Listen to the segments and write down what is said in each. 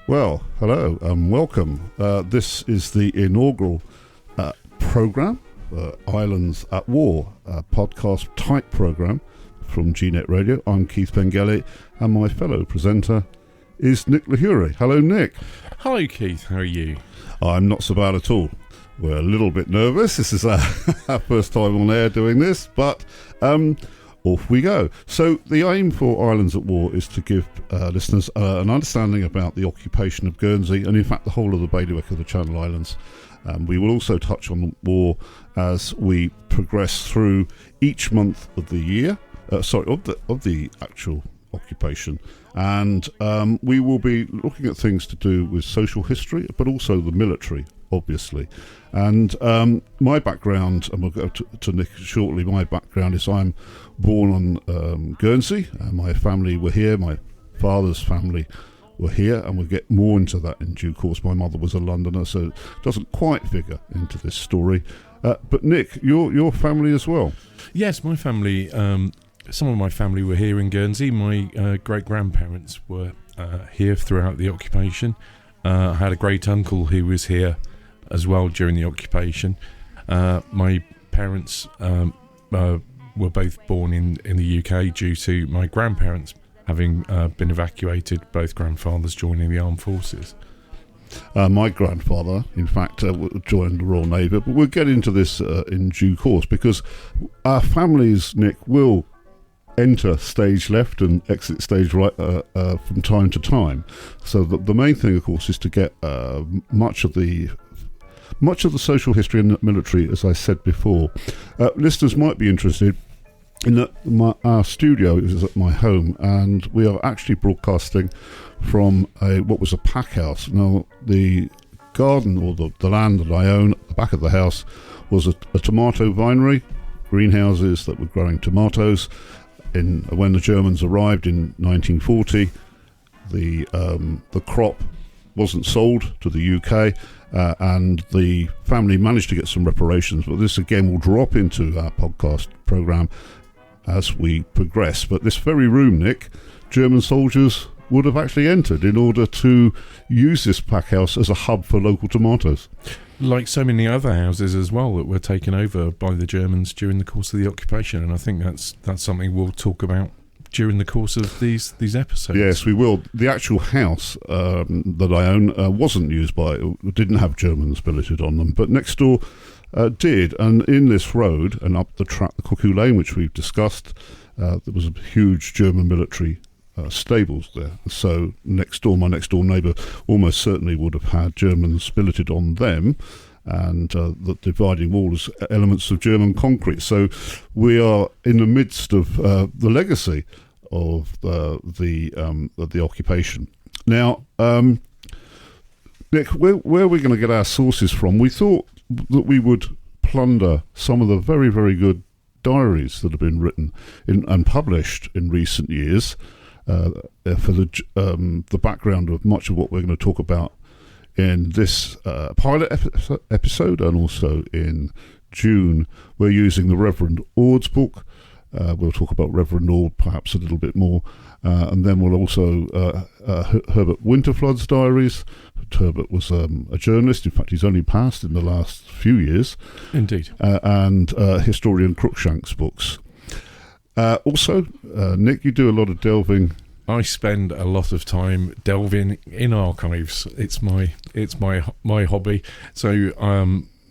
Well, hello and welcome. This is the inaugural programme, Islands at War, a podcast-type programme from GNET Radio. I'm Keith Bengelli, and my fellow presenter is Nick Lahuri. Hello, Nick. Hello, Keith. How are you? I'm not so bad at all. We're a little bit nervous. This is our first time on air doing this, but off we go. So the aim for Islands at War is to give listeners an understanding about the occupation of Guernsey and in fact the whole of the bailiwick of the Channel Islands. We will also touch on war as we progress through each month of the year, of the actual occupation, and we will be looking at things to do with social history but also the military, obviously. And my background, and we'll go to Nick shortly, my background is I'm born on Guernsey. My family were here, my father's family were here, and we'll get more into that in due course. My mother was a Londoner, so it doesn't quite figure into this story. But Nick, your family as well? Yes, my family, some of my family were here in Guernsey. My great-grandparents were here throughout the occupation. I had a great-uncle who was here as well during the occupation. My parents were both born in the UK due to my grandparents having been evacuated, both grandfathers joining the armed forces. My grandfather, in fact, joined the Royal Navy, but we'll get into this in due course, because our families, Nick, will enter stage left and exit stage right from time to time. So the main thing, of course, is to get much of the social history and military, as I said before. Listeners might be interested in that our studio is at my home, and we are actually broadcasting from what was a pack house. Now, the garden, or the land that I own at the back of the house, was a tomato vinery, greenhouses that were growing tomatoes. When the Germans arrived in 1940, the crop wasn't sold to the UK, and the family managed to get some reparations, but this again will drop into our podcast programme as we progress. But this very room, Nick, German soldiers would have actually entered in order to use this pack house as a hub for local tomatoes. Like so many other houses as well that were taken over by the Germans during the course of the occupation, and I think that's something we'll talk about during the course of these episodes. Yes, we will. The actual house that I own wasn't used didn't have Germans billeted on them, but next door did. And in this road and up the track, the Cuckoo Lane, which we've discussed, there was a huge German military stables there. So next door, my next door neighbour almost certainly would have had Germans billeted on them, and the dividing wall is elements of German concrete. So we are in the midst of the legacy of the occupation. Now, Nick, where are we going to get our sources from? We thought that we would plunder some of the very, very good diaries that have been written and published in recent years for the background of much of what we're going to talk about in this pilot episode, and also in June we're using the Reverend Ord's book. We'll talk about Reverend Ord perhaps a little bit more, and then we'll also Herbert Winterflood's diaries. Herbert was a journalist. In fact, he's only passed in the last few years. Indeed. And historian Cruikshank's books. Also, Nick, you do a lot of delving. I spend a lot of time delving in archives. It's my hobby. So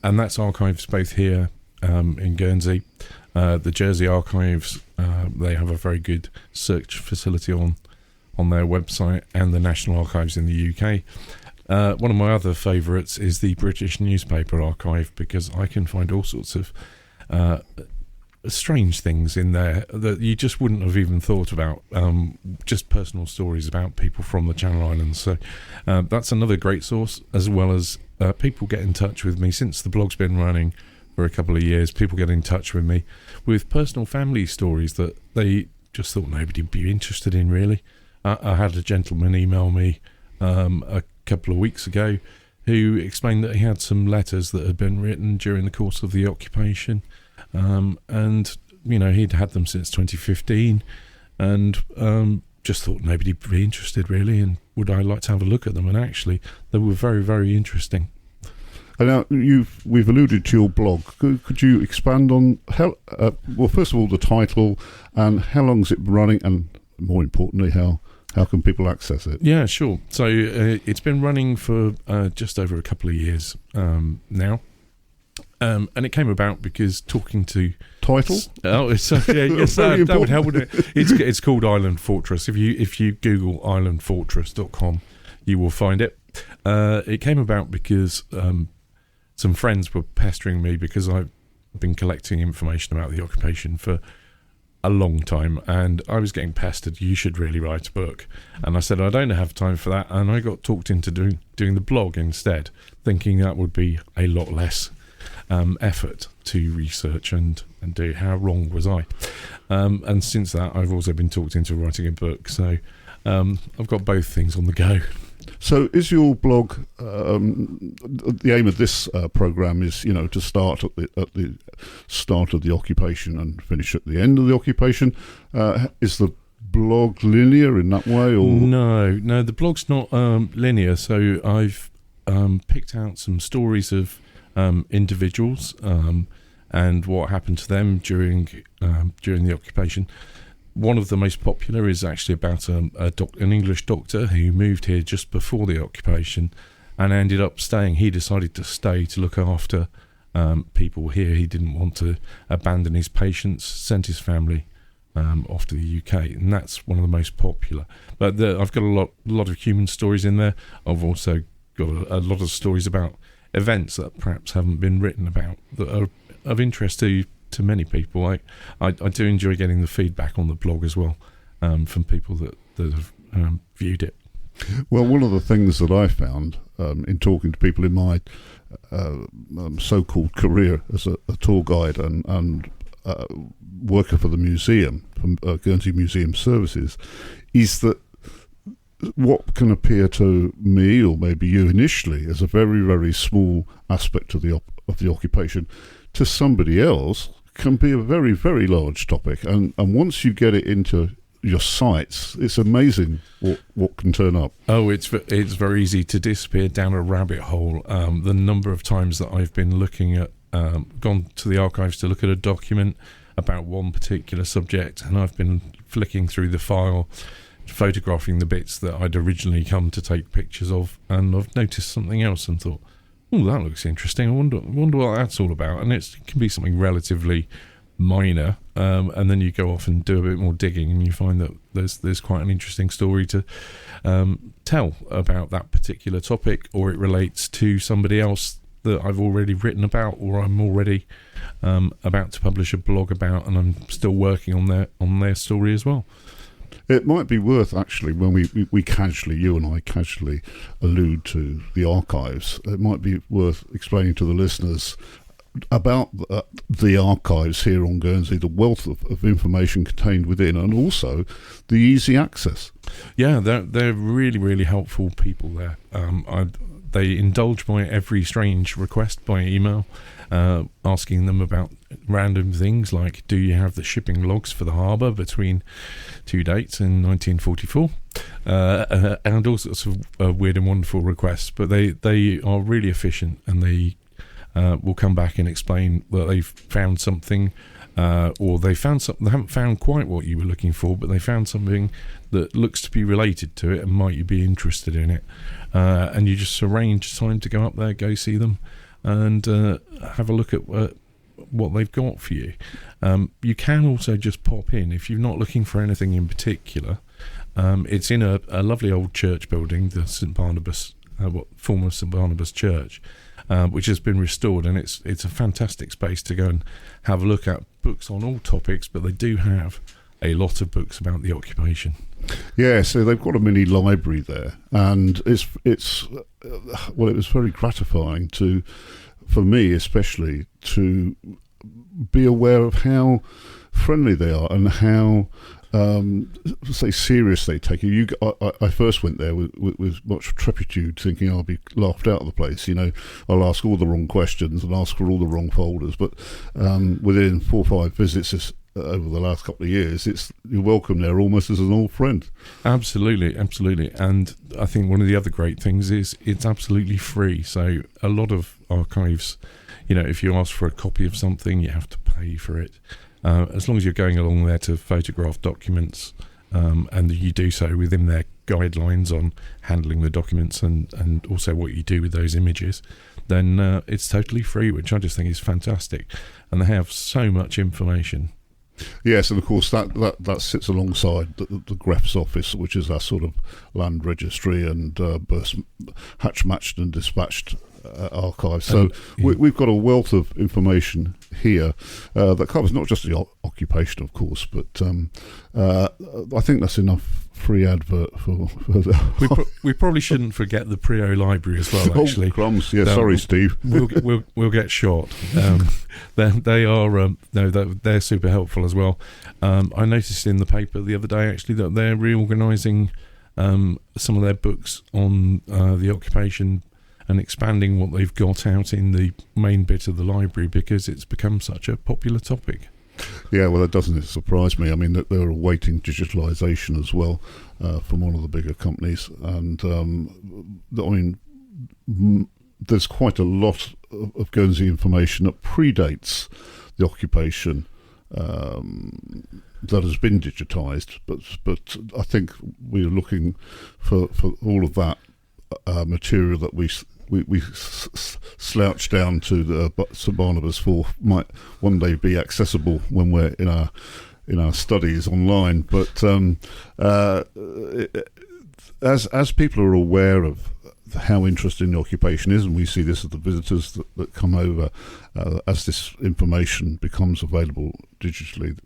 and that's archives both here in Guernsey. The Jersey archives, they have a very good search facility on their website, and the National Archives in the UK. One of my other favourites is the British Newspaper Archive, because I can find all sorts of strange things in there that you just wouldn't have even thought about, just personal stories about people from the Channel Islands. So that's another great source, as well as people get in touch with me since the blog's been running for a couple of years. People get in touch with me with personal family stories that they just thought nobody would be interested in, really. I had a gentleman email me a couple of weeks ago who explained that he had some letters that had been written during the course of the occupation, and he'd had them since 2015, and just thought nobody'd be interested really, and would I like to have a look at them? And actually, they were very, very interesting. And now we've alluded to your blog. Could you expand on how? Well, first of all, the title and how long is it running, and more importantly, how can people access it? Yeah, sure. So it's been running for just over a couple of years now. And it came about because talking to title. Oh, it's yes, that would help, wouldn't it? It's called Island Fortress. If you Google islandfortress.com, you will find it. It came about because some friends were pestering me because I've been collecting information about the occupation for a long time, and I was getting pestered. You should really write a book, and I said I don't have time for that, and I got talked into doing the blog instead, thinking that would be a lot less effort to research and do. How wrong was I? And since that, I've also been talked into writing a book. So I've got both things on the go. So is your blog, the aim of this programme is, to start at the start of the occupation and finish at the end of the occupation? Is the blog linear in that way? Or No, the blog's not linear. So I've picked out some stories of individuals and what happened to them during the occupation. One of the most popular is actually about an English doctor who moved here just before the occupation and ended up staying. He decided to stay to look after people here. He didn't want to abandon his patients, sent his family off to the UK, and that's one of the most popular. But I've got a lot of human stories in there. I've also got a lot of stories about events that perhaps haven't been written about that are of interest to many people. I do enjoy getting the feedback on the blog as well from people that have viewed it. Well, one of the things that I found in talking to people in my so-called career as a tour guide and worker for the museum, from Guernsey Museum Services, is that what can appear to me, or maybe you initially, as a very, very small aspect of the occupation, to somebody else can be a very, very large topic. And once you get it into your sites, it's amazing what can turn up. Oh, it's very easy to disappear down a rabbit hole. The number of times that I've been looking at, gone to the archives to look at a document about one particular subject, and I've been flicking through the file, photographing the bits that I'd originally come to take pictures of, and I've noticed something else and thought, oh, that looks interesting. I wonder what that's all about. And it can be something relatively minor, and then you go off and do a bit more digging, and you find that there's quite an interesting story to tell about that particular topic, or it relates to somebody else that I've already written about, or I'm already about to publish a blog about, and I'm still working on their story as well. It might be worth, actually, when we casually, you and I casually allude to the archives, it might be worth explaining to the listeners about the archives here on Guernsey, the wealth of information contained within, and also the easy access. Yeah, they're really, really helpful people there. They indulge my every strange request by email, asking them about random things like, do you have the shipping logs for the harbour between two dates in 1944, and all sorts of weird and wonderful requests. But they are really efficient, and they will come back and explain that they've found something, or they haven't found quite what you were looking for, but they found something that looks to be related to it, and might you be interested in it, and you just arrange time to go up there, go see them, and have a look at what they've got for you. You can also just pop in if you're not looking for anything in particular. It's in a lovely old church building, the St Barnabas, former St Barnabas Church, which has been restored, and it's a fantastic space to go and have a look at books on all topics, but they do have a lot of books about the occupation. Yeah, so they've got a mini library there, and it was very gratifying for me especially, to be aware of how friendly they are and how serious they take you. I first went there with much trepidation, thinking I'll be laughed out of the place. I'll ask all the wrong questions and ask for all the wrong folders. But within 4 or 5 visits, over the last couple of years, you're welcome there almost as an old friend. Absolutely. And I think one of the other great things is it's absolutely free. So a lot of archives, if you ask for a copy of something, you have to pay for it. As long as you're going along there to photograph documents, and you do so within their guidelines on handling the documents and also what you do with those images, then it's totally free, which I just think is fantastic. And they have so much information. Yes, and of course that sits alongside the Gref's office, which is our sort of land registry and hatch matched and dispatched archive. So we've got a wealth of information here that covers not just the occupation, of course, but I think that's enough free advert for we probably shouldn't forget the Prio library as well. Actually, crumbs. Yeah, sorry, Steve. we'll get shot. They're super helpful as well. I noticed in the paper the other day actually that they're reorganising some of their books on the occupation and expanding what they've got out in the main bit of the library because it's become such a popular topic. Yeah, well, that doesn't surprise me. I mean, they're awaiting digitalisation as well from one of the bigger companies. And, there's quite a lot of Guernsey information that predates the occupation that has been digitised. But I think we're looking for all of that material that we slouch down to the St Barnabas for might one day be accessible when we're in our studies online. But as people are aware of how interesting the occupation is, and we see this as the visitors that come over, as this information becomes available digitally,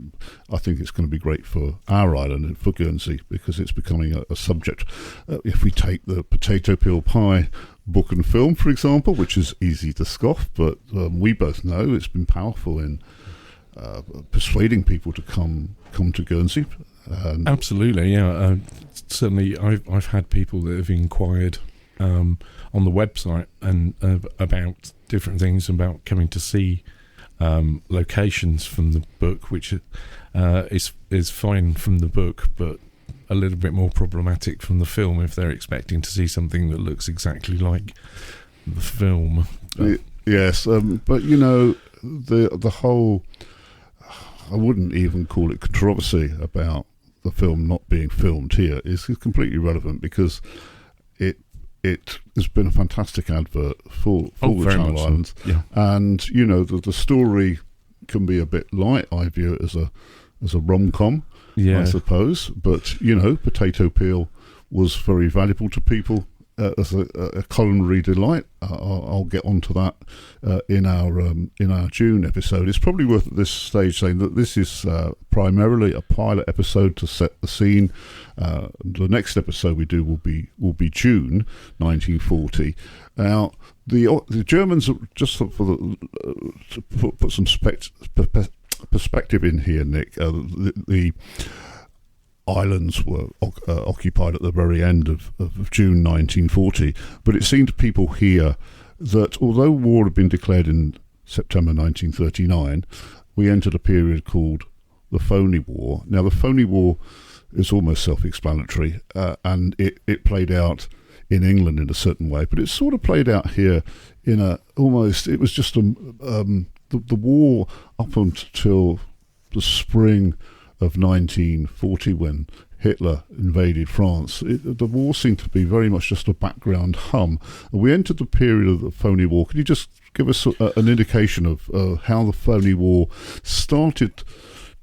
I think it's going to be great for our island and for Guernsey because it's becoming a subject. If we take the potato peel pie book and film, for example, which is easy to scoff, but we both know it's been powerful in persuading people to come to Guernsey. Absolutely, yeah. Certainly, I've had people that have inquired on the website and about different things, about coming to see locations from the book, which is fine from the book, but a little bit more problematic from the film if they're expecting to see something that looks exactly like the film. Yes, but the whole, I wouldn't even call it controversy about the film not being filmed here is completely irrelevant because it has been a fantastic advert for the Channel Islands. So. Yeah. And the story can be a bit light. I view it as a rom-com, I suppose. But potato peel was very valuable to people as a culinary delight. I'll get onto that in our June episode. It's probably worth at this stage saying that this is primarily a pilot episode to set the scene. The next episode we do will be June 1940. Now the Germans, just to put some perspective in here, Nick. The islands were occupied at the very end of June 1940, but it seemed to people here that although war had been declared in September 1939, we entered a period called the Phony War. Now, the Phony War is almost self-explanatory, and it played out in England in a certain way, but it sort of played out here in it was just the war up until the spring of 1940 when Hitler invaded France. The war seemed to be very much just a background hum. And we entered the period of the Phony War. Could you just give us an indication of how the Phony War started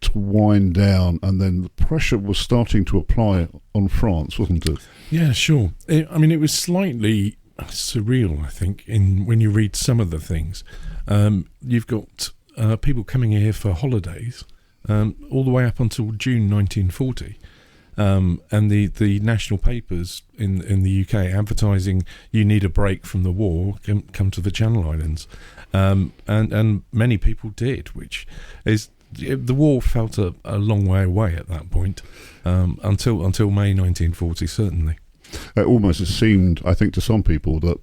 to wind down, and then the pressure was starting to apply on France, wasn't it? Yeah, sure. It was slightly surreal, I think, when you read some of the things. You've got people coming here for holidays all the way up until June 1940. And the national papers in the UK advertising, you need a break from the war, come to the Channel Islands. And many people did, which is... The war felt a long way away at that point, until May 1940, certainly. It seemed, I think, to some people that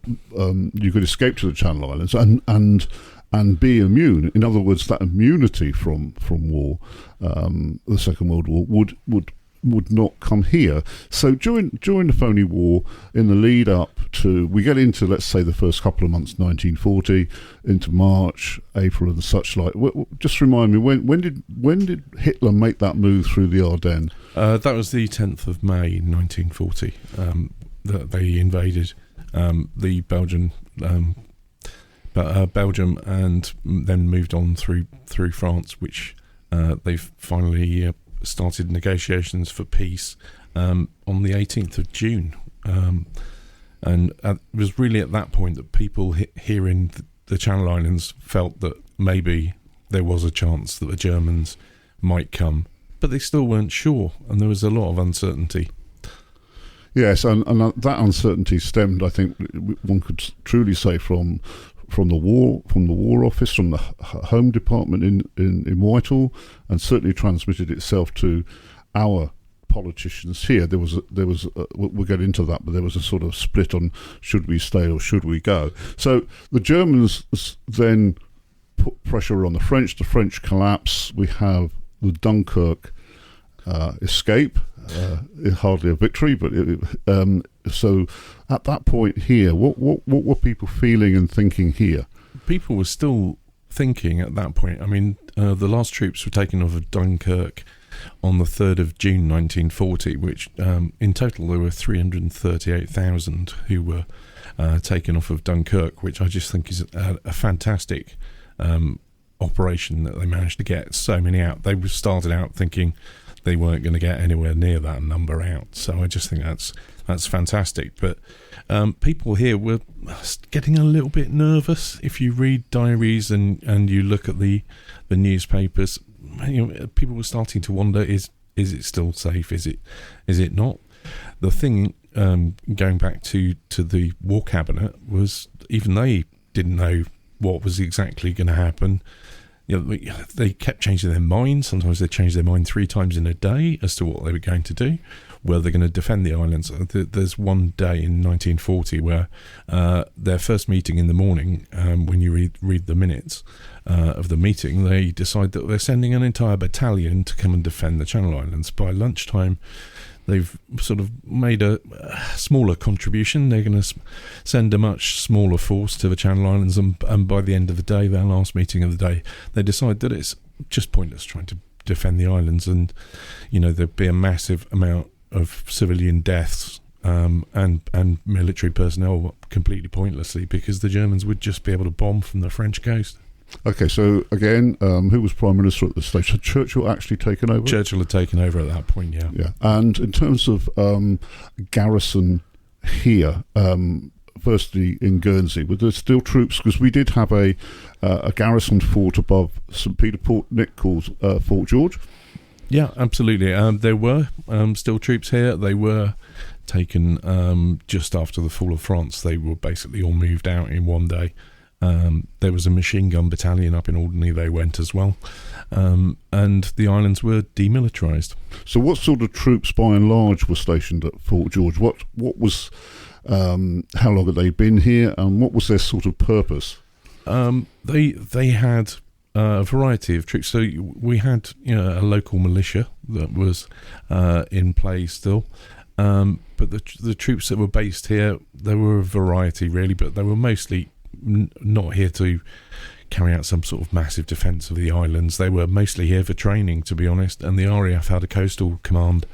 you could escape to the Channel Islands, and and be immune. In other words, that immunity from war, the Second World War, would not come here. So during the Phony War, in the lead up to, we get into, let's say, the first couple of months, 1940, into March, April, and such like. Just remind me, when did Hitler make that move through the Ardennes? That was the 10th of May, 1940. That they invaded the Belgium, and then moved on through France, which they've finally started negotiations for peace on the 18th of June. And it was really at that point that people here in the Channel Islands felt that maybe there was a chance that the Germans might come, but they still weren't sure, and there was a lot of uncertainty. Yes, and that uncertainty stemmed, I think, one could truly say, from the War Office, from the Home Department in Whitehall, and certainly transmitted itself to our politicians here. There was we'll get into that, but there was a sort of split on should we stay or should we go. So the Germans then put pressure on the French. The French collapse. We have the Dunkirk escape. Hardly a victory, but so at that point here, what were people feeling and thinking here? People were still thinking at that point. I mean, the last troops were taken off of Dunkirk on the 3rd of June 1940, which in total there were 338,000 who were taken off of Dunkirk, which I just think is a fantastic operation that they managed to get so many out. They started out thinking they weren't going to get anywhere near that number out, so I just think that's fantastic. But people here were getting a little bit nervous. If you read diaries and you look at the newspapers, people were starting to wonder: is it still safe? Is it not? The thing going back to the War Cabinet was even they didn't know what was exactly going to happen. They kept changing their mind. Sometimes they changed their mind 3 times in a day as to what they were going to do. Were they going to defend the islands? There's one day in 1940 where their first meeting in the morning, when you read the minutes of the meeting, they decide that they're sending an entire battalion to come and defend the Channel Islands. By lunchtime, they've sort of made a smaller contribution. They're going to send a much smaller force to the Channel Islands, and by the end of the day, their last meeting of the day, they decide that it's just pointless trying to defend the islands, and there'd be a massive amount of civilian deaths and military personnel completely pointlessly, because the Germans would just be able to bomb from the French coast. Okay, so again, who was Prime Minister at this stage? Had Churchill actually taken over? Churchill had taken over at that point, yeah. Yeah, and in terms of garrison here, firstly in Guernsey, were there still troops? Because we did have a garrison fort above St Peter Port Nick called Fort George. Yeah, absolutely. There were still troops here. They were taken just after the fall of France. They were basically all moved out in one day. There was a machine gun battalion up in Alderney. They went as well, and the islands were demilitarised. So, what sort of troops, by and large, were stationed at Fort George? What was how long had they been here, and what was their sort of purpose? They had a variety of troops. So we had a local militia that was in play still. But the troops that were based here, there were a variety really, but they were mostly not here to carry out some sort of massive defence of the islands. They were mostly here for training, to be honest, and the RAF had a coastal command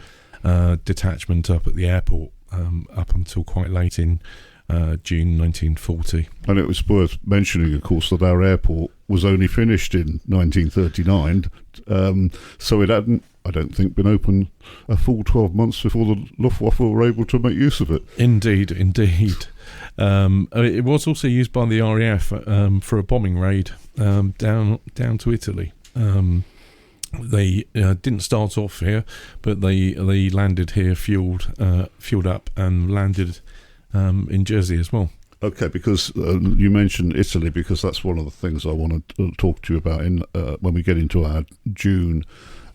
detachment up at the airport up until quite late in June 1940. And it was worth mentioning, of course, that our airport was only finished in 1939, so it hadn't, I don't think, been open a full 12 months before the Luftwaffe were able to make use of it. Indeed. It was also used by the RAF for a bombing raid down to Italy. They didn't start off here, but they landed here, fueled up, and landed in Jersey as well. Okay, because you mentioned Italy, because that's one of the things I want to talk to you about when we get into our June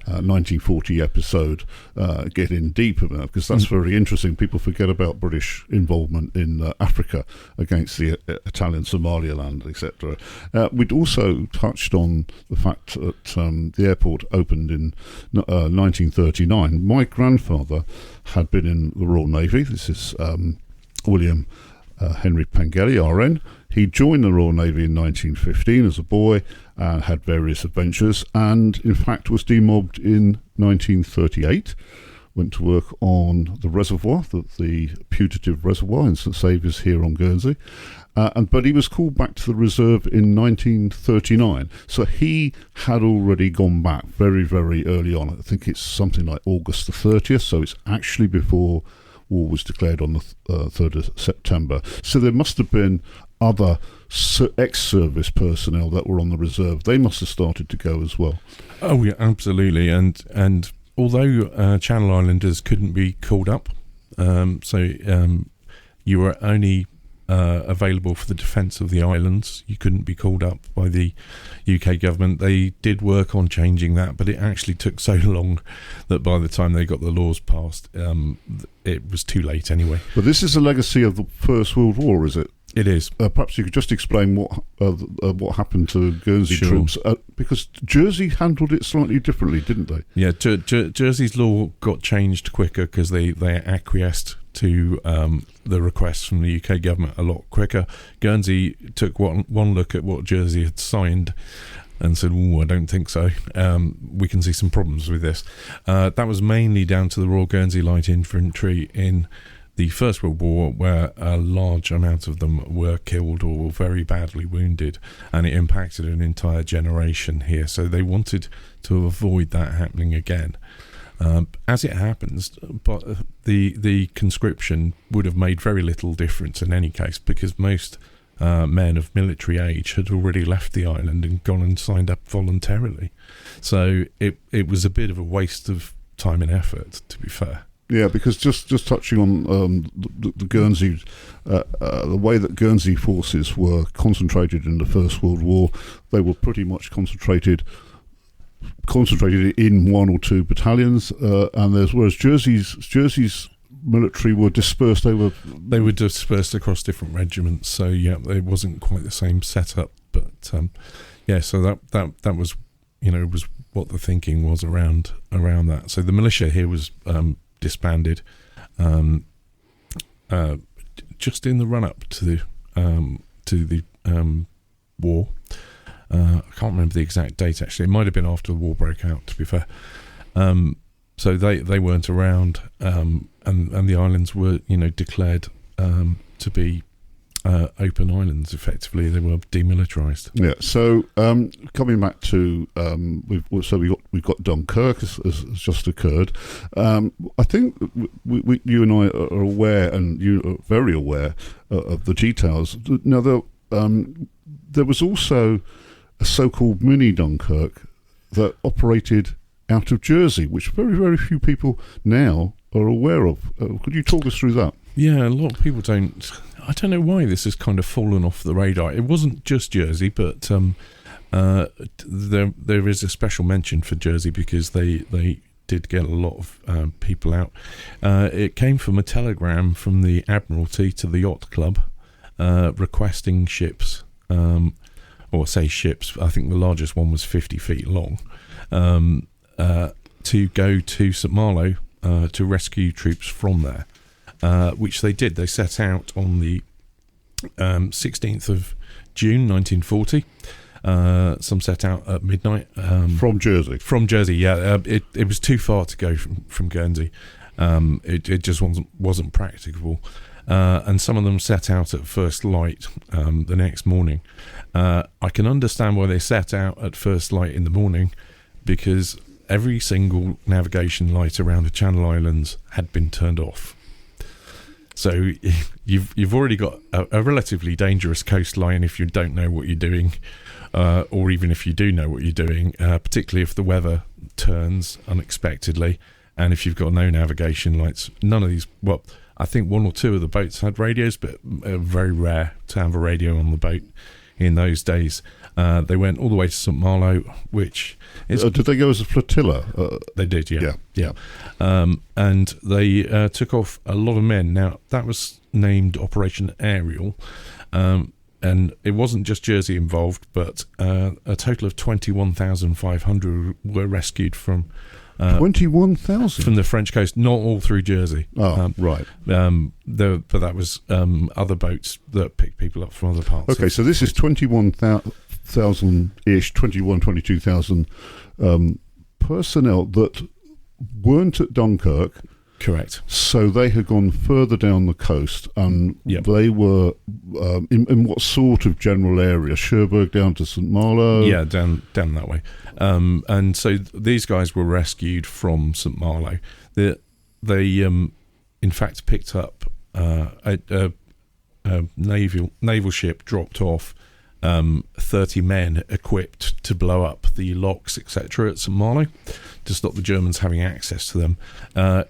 1940 episode get in deeper, because that's very interesting. People forget about British involvement in Africa against the Italian Somaliland, etc. We'd also touched on the fact that the airport opened in 1939. My grandfather had been in the Royal Navy. This is William Henry Pengelly, RN. He joined the Royal Navy in 1915 as a boy and had various adventures, and in fact was demobbed in 1938. Went to work on the reservoir, the putative reservoir in St Saviour's here on Guernsey. But he was called back to the reserve in 1939. So he had already gone back very, very early on. I think it's something like August the 30th, so it's actually before war was declared on the 3rd of September. So there must have been other ex-service personnel that were on the reserve. They must have started to go as well. Oh yeah, absolutely. And although Channel Islanders couldn't be called up, you were only available for the defence of the islands. You couldn't be called up by the UK government. They did work on changing that, but it actually took so long that by the time they got the laws passed, it was too late anyway. But this is a legacy of the First World War, is it? It is. Perhaps you could just explain what happened to Guernsey troops, because Jersey handled it slightly differently, didn't they? Yeah, Jersey's law got changed quicker because they acquiesced to the requests from the UK government a lot quicker. Guernsey took one look at what Jersey had signed and said, "Oh, I don't think so. We can see some problems with this." That was mainly down to the Royal Guernsey Light Infantry in the First World War, where a large amount of them were killed or very badly wounded, and it impacted an entire generation here. So they wanted to avoid that happening again. As it happens, but the conscription would have made very little difference in any case, because most men of military age had already left the island and gone and signed up voluntarily. So it was a bit of a waste of time and effort, to be fair. Yeah, because just touching on the Guernsey, the way that Guernsey forces were concentrated in the First World War, they were pretty much concentrated in one or two battalions, whereas Jersey's military were dispersed. They were dispersed across different regiments. So yeah, it wasn't quite the same setup, but so that was was what the thinking was around that. So the militia here was disbanded just in the run up to the war. I can't remember the exact date actually. It might have been after the war broke out, to be fair. So they weren't around, and the islands were declared to be open islands. Effectively, they were demilitarised. Yeah. So coming back to we've got Dunkirk has just occurred. I think you and I are aware, and you are very aware of the details. Now there was also a so-called mini Dunkirk that operated out of Jersey, which very, very few people now are aware of. Could you talk us through that? Yeah, a lot of people don't. I don't know why this has kind of fallen off the radar. It wasn't just Jersey, but there is a special mention for Jersey because they did get a lot of people out. It came from a telegram from the Admiralty to the Yacht Club requesting ships, or say ships, I think the largest one was 50 feet long, to go to St Malo to rescue troops from there. Which they did. They set out on the 16th of June 1940. Some set out at midnight. From Jersey? From Jersey, yeah. It was too far to go from Guernsey. It just wasn't practicable. And some of them set out at first light the next morning. I can understand why they set out at first light in the morning, because every single navigation light around the Channel Islands had been turned off. So you've already got a relatively dangerous coastline if you don't know what you're doing, or even if you do know what you're doing, particularly if the weather turns unexpectedly, and if you've got no navigation lights. None of these, well, I think one or two of the boats had radios, but very rare to have a radio on the boat in those days. They went all the way to St Malo, which is... did they go as a flotilla? They did, yeah. And they took off a lot of men. Now, that was named Operation Ariel, and it wasn't just Jersey involved, but a total of 21,500 were rescued from... 21,000? From the French coast, not all through Jersey. Oh, right. But that was other boats that picked people up from other parts. Okay, so this is 21,000-ish, 22,000 personnel that weren't at Dunkirk. Correct. So they had gone further down the coast, and they were in what sort of general area? Cherbourg down to St Malo? Yeah, down that way. And so these guys were rescued from St Malo. They in fact picked up a naval ship dropped off 30 men equipped to blow up the locks, etc. at St Malo to stop the Germans having access to them.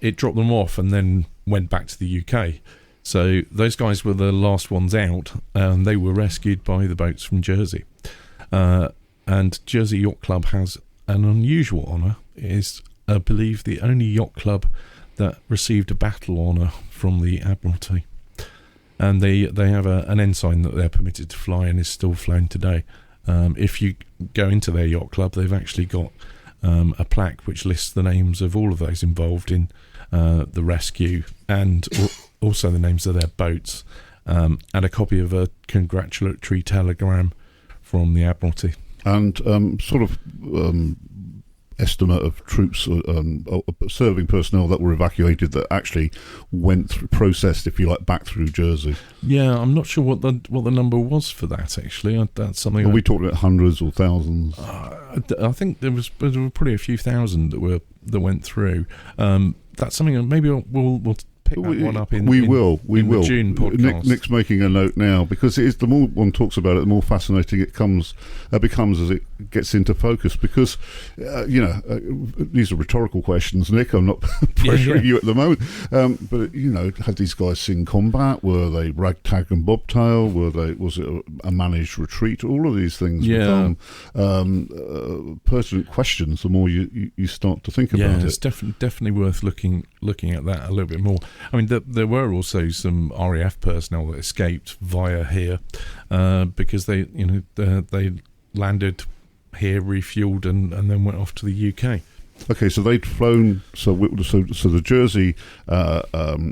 It dropped them off and then went back to the UK. So those guys were the last ones out, and they were rescued by the boats from Jersey. And Jersey Yacht Club has an unusual honour. It is, I believe, the only yacht club that received a battle honour from the Admiralty. And they have an ensign that they're permitted to fly and is still flown today. If you go into their yacht club, they've actually got a plaque which lists the names of all of those involved in the rescue, and also the names of their boats, and a copy of a congratulatory telegram from the Admiralty. And estimate of troops, serving personnel that were evacuated that actually went through, processed, if you like, back through Jersey. Yeah, I'm not sure what the number was for that. Actually, that's something. Are we talking about hundreds or thousands? I think there were probably a few thousand that went through. That's something that maybe we'll pick that one up in the June podcast. Nick's making a note now, because it is, the more one talks about it, the more fascinating it becomes as it gets into focus. Because these are rhetorical questions, Nick. I'm not pressuring you at the moment, but had these guys seen combat? Were they ragtag and bobtail? Was it a managed retreat? All of these things become pertinent questions the more you start to think about it. It's definitely worth looking at that a little bit more. I mean, there were also some RAF personnel that escaped via here because they landed here, refueled, and then went off to the UK. Okay, so they'd flown. So the Jersey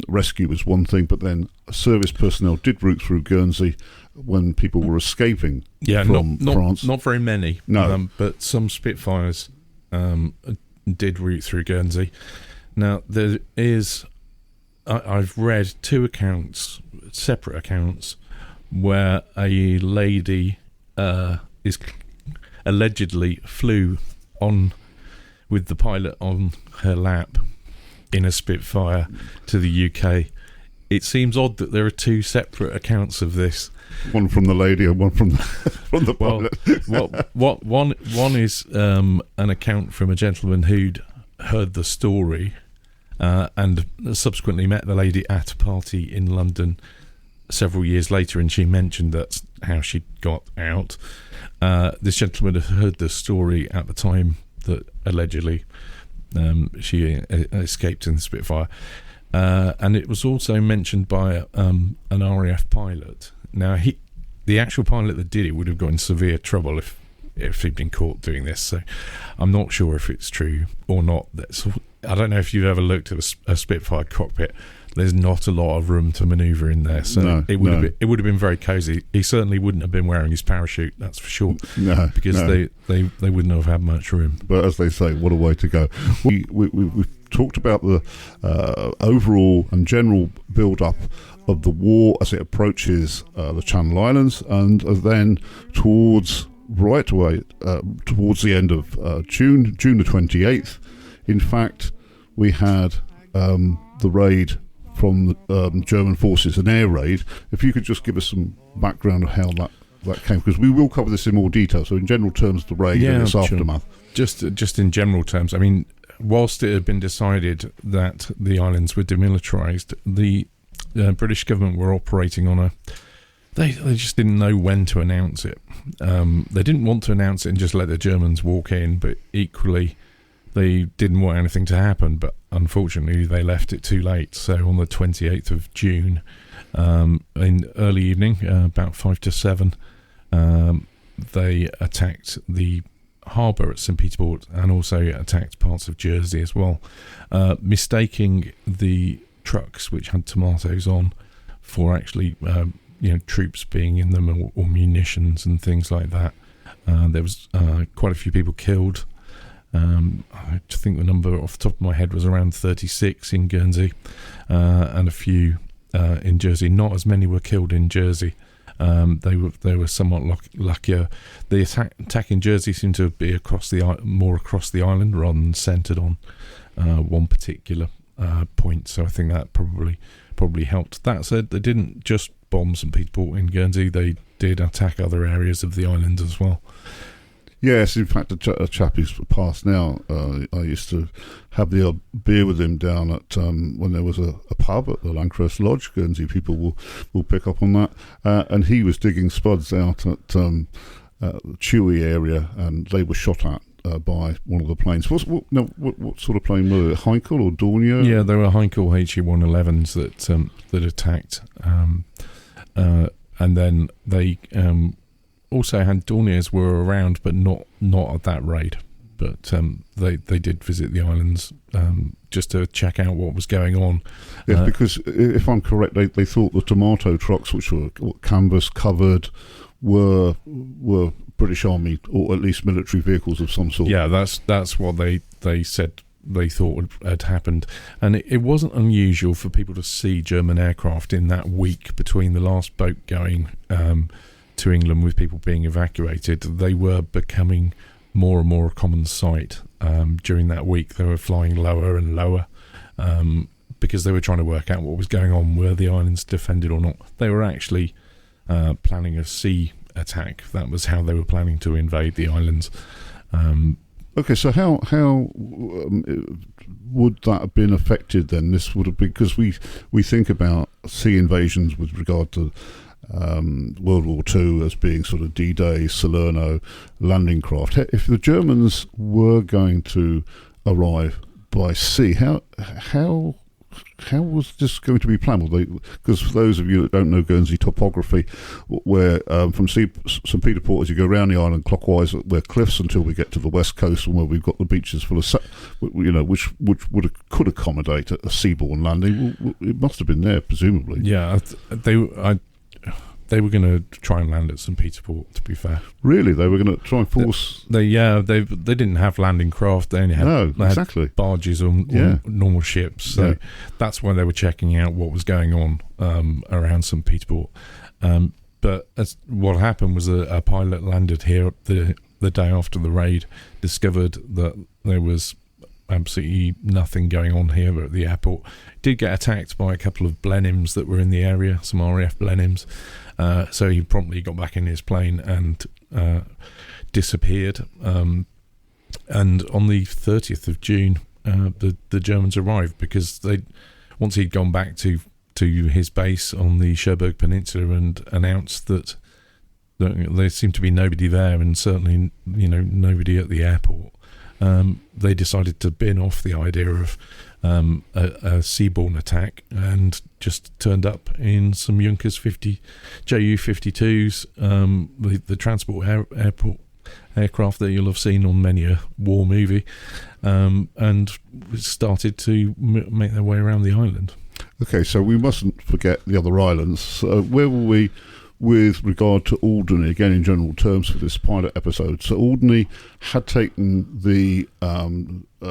rescue was one thing, but then service personnel did route through Guernsey when people were escaping from France. Not very many. No, but some Spitfires did route through Guernsey. Now there is. I've read two separate accounts, where a lady is allegedly flew on with the pilot on her lap in a Spitfire to the UK. It seems odd that there are two separate accounts of this. One from the lady and one from the pilot. One is an account from a gentleman who'd heard the story and subsequently met the lady at a party in London several years later, and she mentioned that's how she got out. This gentleman had heard the story at the time that allegedly she escaped in the Spitfire, and it was also mentioned by an RAF pilot. Now, the actual pilot that did it would have got in severe trouble if he'd been caught doing this, so I'm not sure if it's true or not. I don't know if you've ever looked at a Spitfire cockpit. There's not a lot of room to manoeuvre in there, so it would have been very cosy. He certainly wouldn't have been wearing his parachute, that's for sure. No, because they wouldn't have had much room. But as they say, what a way to go. We've talked about the overall and general build-up of the war as it approaches the Channel Islands, and then towards the end of June the 28th. In fact, we had the raid from the German forces, an air raid. If you could just give us some background of how that came, because we will cover this in more detail. So in general terms, the raid and its aftermath. Just in general terms, I mean, whilst it had been decided that the islands were demilitarised, the British government were operating on a They just didn't know when to announce it. They didn't want to announce it and just let the Germans walk in, but equally they didn't want anything to happen. But unfortunately, they left it too late. So on the 28th of June, in early evening, about 5 to 7, they attacked the harbour at St. Peter Port and also attacked parts of Jersey as well, mistaking the trucks which had tomatoes on for actually troops being in them or munitions and things like that. There was quite a few people killed. I think the number off the top of my head was around 36 in Guernsey, and a few in Jersey. Not as many were killed in Jersey. They were somewhat luckier. The attack in Jersey seemed to be more across the island rather than centred on one particular point. So I think that probably helped. That said, they didn't just bomb St. Peter Port in Guernsey. They did attack other areas of the island as well. Yes, in fact, a chap who's passed now, I used to have the odd beer with him down at when there was a pub at the Landcrest Lodge. Guernsey people will pick up on that. And he was digging spuds out at the Chewy area, and they were shot at by one of the planes. What sort of plane were it? Heinkel or Dornier? Yeah, there were Heinkel HE-111s that attacked, and then they also had Dorniers were around, but not at that raid. But they did visit the islands just to check out what was going on. Yes, because if I'm correct, they thought the tomato trucks, which were canvas covered, were British Army or at least military vehicles of some sort. Yeah, that's what they said they thought had happened. And it wasn't unusual for people to see German aircraft in that week between the last boat going to England with people being evacuated. They were becoming more and more a common sight during that week. They were flying lower and lower because they were trying to work out what was going on, were the islands defended or not. They were actually planning a sea attack. That was how they were planning to invade the islands. Okay, so how would that have been affected then? This would have been, because we think about sea invasions with regard to World War II as being sort of D-Day, Salerno, landing craft. If the Germans were going to arrive by sea, how was this going to be planned? Because for those of you that don't know Guernsey topography, where from St. Peter Port, as you go around the island clockwise, we're cliffs until we get to the west coast, and where we've got the beaches full of, which could accommodate a seaborne landing. Well, it must have been there, presumably. Yeah, they were going to try and land at St. Peter Port, to be fair. Really? They were going to try and force... They didn't have landing craft. They only had, had barges or normal ships. So that's why they were checking out what was going on around St. Peter Port. But what happened was a pilot landed here the day after the raid, discovered that there was absolutely nothing going on here at the airport. Did get attacked by a couple of Blenheims that were in the area, some RAF Blenheims. So he promptly got back in his plane and disappeared. And on the 30th of June, the Germans arrived, because once he'd gone back to his base on the Cherbourg Peninsula and announced that there seemed to be nobody there, and certainly nobody at the airport. They decided to bin off the idea of a seaborne attack and just turned up in some Junkers Ju-52s, the transport aircraft that you'll have seen on many a war movie, and started to make their way around the island. Okay, so we mustn't forget the other islands. Where were we with regard to Alderney, again in general terms for this pilot episode? So Alderney had taken the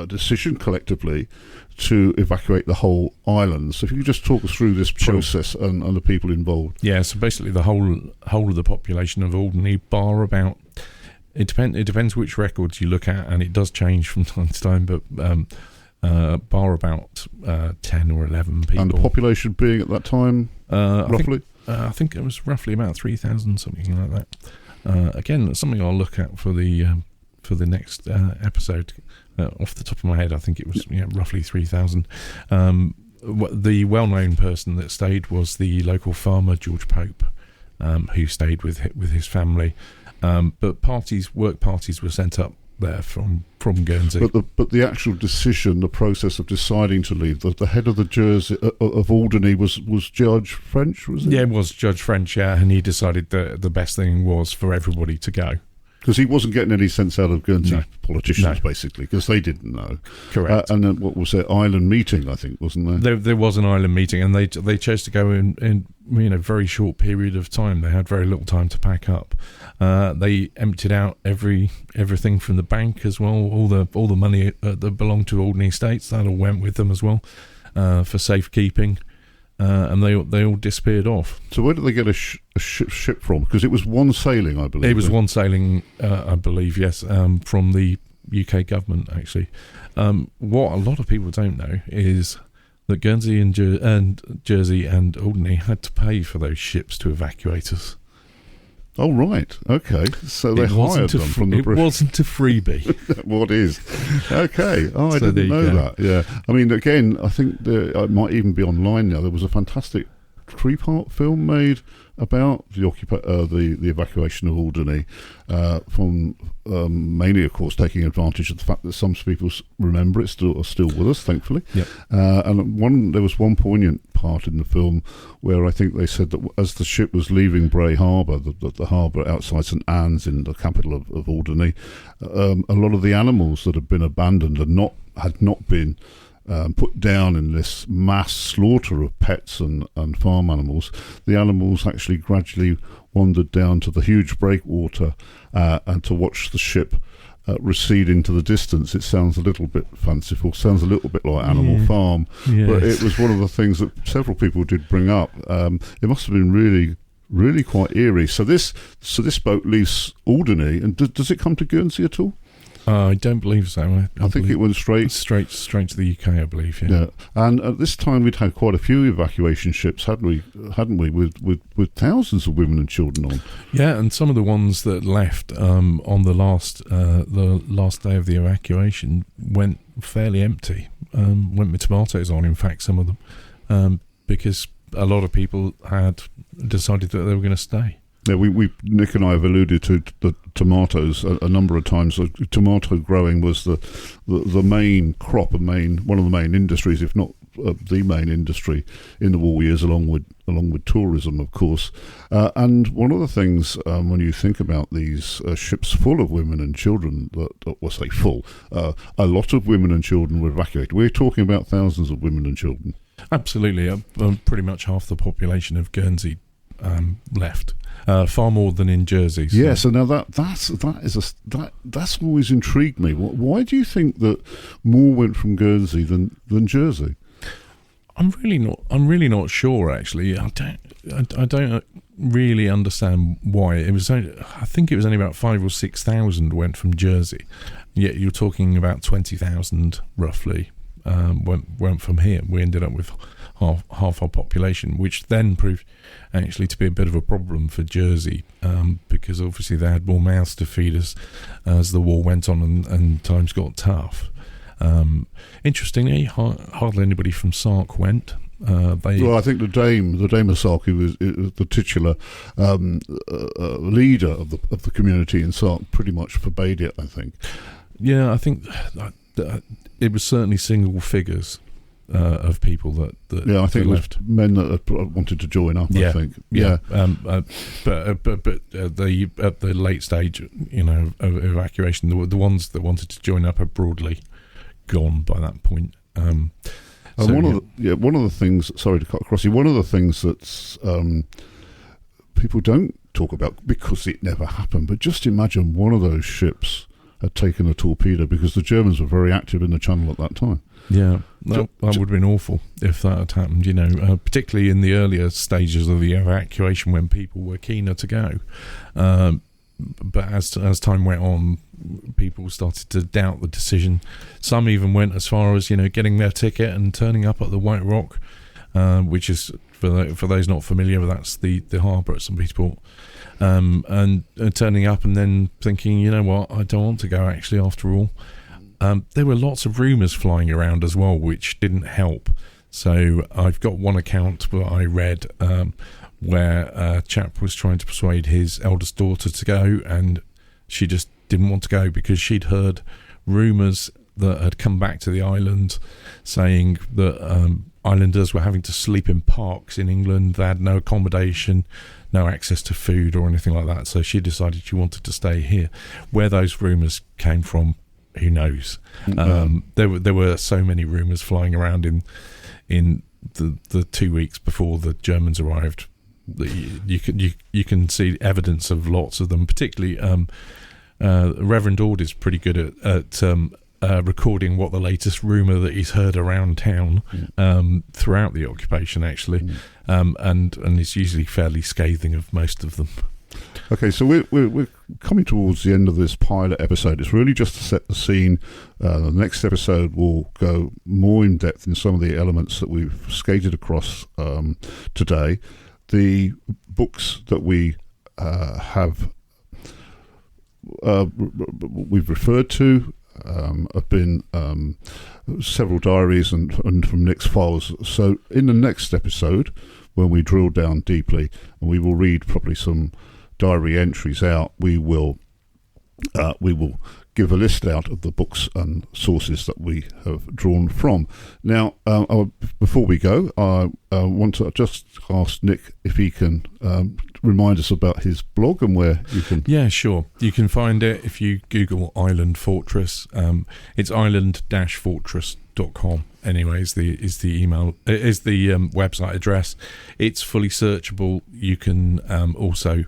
decision collectively to evacuate the whole island. So if you could just talk us through this process and the people involved. Yeah, so basically the whole of the population of Alderney, bar about... It depends which records you look at, and it does change from time to time, but bar about 10 or 11 people. And the population being at that time, roughly? I think it was roughly about 3,000, something like that. Again, that's something I'll look at for the next episode. Off the top of my head, I think it was roughly 3,000. The well-known person that stayed was the local farmer, George Pope. who stayed with his family. But work parties were sent up there from Guernsey. But the actual decision, the process of deciding to leave, the head of the Jersey of Alderney was Judge French, was it? Yeah, it was Judge French, yeah, and he decided that the best thing was for everybody to go. Because he wasn't getting any sense out of Guernsey politicians, basically, because they didn't know. Correct. And then what was it? Island meeting, I think, wasn't there? There was an island meeting, and they chose to go in very short period of time. They had very little time to pack up. They emptied out everything from the bank as well. All the money that belonged to Alderney Estates, that all went with them as well for safekeeping. And they all disappeared off. So where did they get a ship from? Because it was one sailing, I believe. It was one sailing, I believe, yes, from the UK government, actually. What a lot of people don't know is that Guernsey and Jersey and Alderney had to pay for those ships to evacuate us. Oh, right. Okay. So they hired them from the British. It wasn't a freebie. What is? Okay. Oh, I didn't know that. Yeah. I mean, again, I think it might even be online now. There was a fantastic 3-part film made about the evacuation of Alderney from mainly, of course, taking advantage of the fact that some people remember it, are still with us, thankfully. Yep. And there was one poignant part in the film where I think they said that as the ship was leaving Bray Harbour, the harbour outside St Anne's in the capital of Alderney, a lot of the animals that had been abandoned had not been put down in this mass slaughter of pets and farm animals. The animals actually gradually wandered down to the huge breakwater and to watch the ship recede into the distance. It sounds a little bit fanciful, sounds a little bit like Animal Farm, but it was one of the things that several people did bring up. It must have been really, really quite eerie. So this boat leaves Alderney, and does it come to Guernsey at all? I don't believe so. I think it went straight to the UK, I believe. Yeah. And at this time, we'd had quite a few evacuation ships, hadn't we? With thousands of women and children on. Yeah, and some of the ones that left on the last day of the evacuation went fairly empty. Went with tomatoes on, in fact, some of them, because a lot of people had decided that they were going to stay. Yeah, Nick and I have alluded to the tomatoes a number of times. So tomato growing was the main crop, one of the main industries, if not the main industry in the war years, along with tourism, of course. And one of the things when you think about these ships full of women and children, a lot of women and children were evacuated. We're talking about thousands of women and children. Absolutely, pretty much half the population of Guernsey left. Far more than in Jersey. So. Yeah, so now that's always intrigued me. Why do you think that more went from Guernsey than Jersey? I'm really not sure. Actually, I don't really understand why. I think it was only about 5,000 or 6,000 went from Jersey. Yet you're talking about 20,000 roughly went from here. We ended up with half our population, which then proved actually to be a bit of a problem for Jersey, because obviously they had more mouths to feed as the war went on and times got tough. Interestingly, hardly anybody from Sark went. Well, I think the Dame of Sark, who was the titular leader of the community in Sark, pretty much forbade it, I think. Yeah, I think it was certainly single figures of people that I think it was left. Men that wanted to join up. Yeah, I think. Yeah. But at the late stage, of evacuation, the ones that wanted to join up are broadly gone by that point. And one of the things. Sorry to cut across you. One of the things that's people don't talk about because it never happened. But just imagine one of those ships had taken a torpedo, because the Germans were very active in the Channel at that time. Yeah, that would have been awful if that had happened, particularly in the earlier stages of the evacuation when people were keener to go. But as time went on, people started to doubt the decision. Some even went as far as, getting their ticket and turning up at the White Rock, which is, for those not familiar, that's the harbour at St Peterport. And turning up and then thinking, you know what, I don't want to go actually after all. There were lots of rumours flying around as well, which didn't help. So I've got one account that I read where a chap was trying to persuade his eldest daughter to go, and she just didn't want to go because she'd heard rumours that had come back to the island saying that islanders were having to sleep in parks in England. They had no accommodation, no access to food or anything like that. So she decided she wanted to stay here. Where those rumours came from, who knows? There were so many rumours flying around in the 2 weeks before the Germans arrived that you can see evidence of lots of them. Particularly, Reverend Ord is pretty good at recording what the latest rumour that he's heard around town throughout the occupation, actually, and it's usually fairly scathing of most of them. Okay, so we're coming towards the end of this pilot episode. It's really just to set the scene. The next episode will go more in depth in some of the elements that we've skated across today. The books that we we've referred to have been several diaries and from Nick's files. So in the next episode, when we drill down deeply and we will read probably some diary entries out, we will give a list out of the books and sources that we have drawn from. Now, before we go, I want to just ask Nick if he can remind us about his blog and where you can... Yeah, sure. You can find it if you Google Island Fortress. It's island-fortress.com. Anyway, is the website address. It's fully searchable. You can also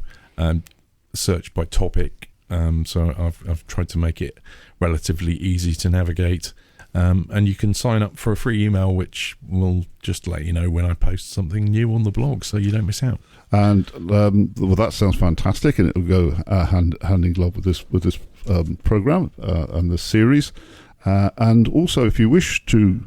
search by topic. So I've tried to make it relatively easy to navigate, and you can sign up for a free email which will just let you know when I post something new on the blog, so you don't miss out. And well, that sounds fantastic, and it will go hand in glove with this program and this series. And also, if you wish to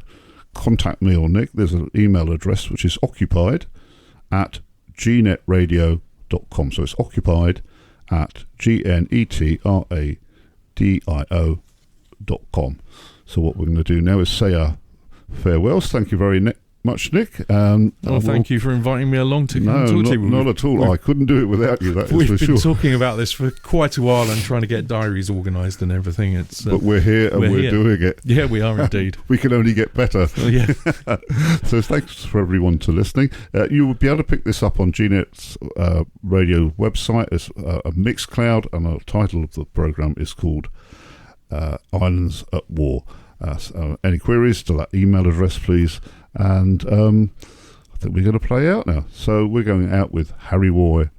contact me or Nick, there's an email address which is occupied@gnetradio.com. So it's occupied@gnetradio.com. So what we're going to do now is say our farewells. Thank you very much, Nick. Thank you for inviting me along to talk to you. Not at all. I couldn't do it without you, that is for sure. We've been talking about this for quite a while and trying to get diaries organised and everything. But we're here and we're doing it. Yeah, we are indeed. We can only get better. Yeah. So thanks for everyone to listening. You will be able to pick this up on GNET's radio website as a Mixcloud, and the title of the programme is called Islands at War. So any queries to that email address, please. And I think we're going to play out now. So we're going out with Harry Roy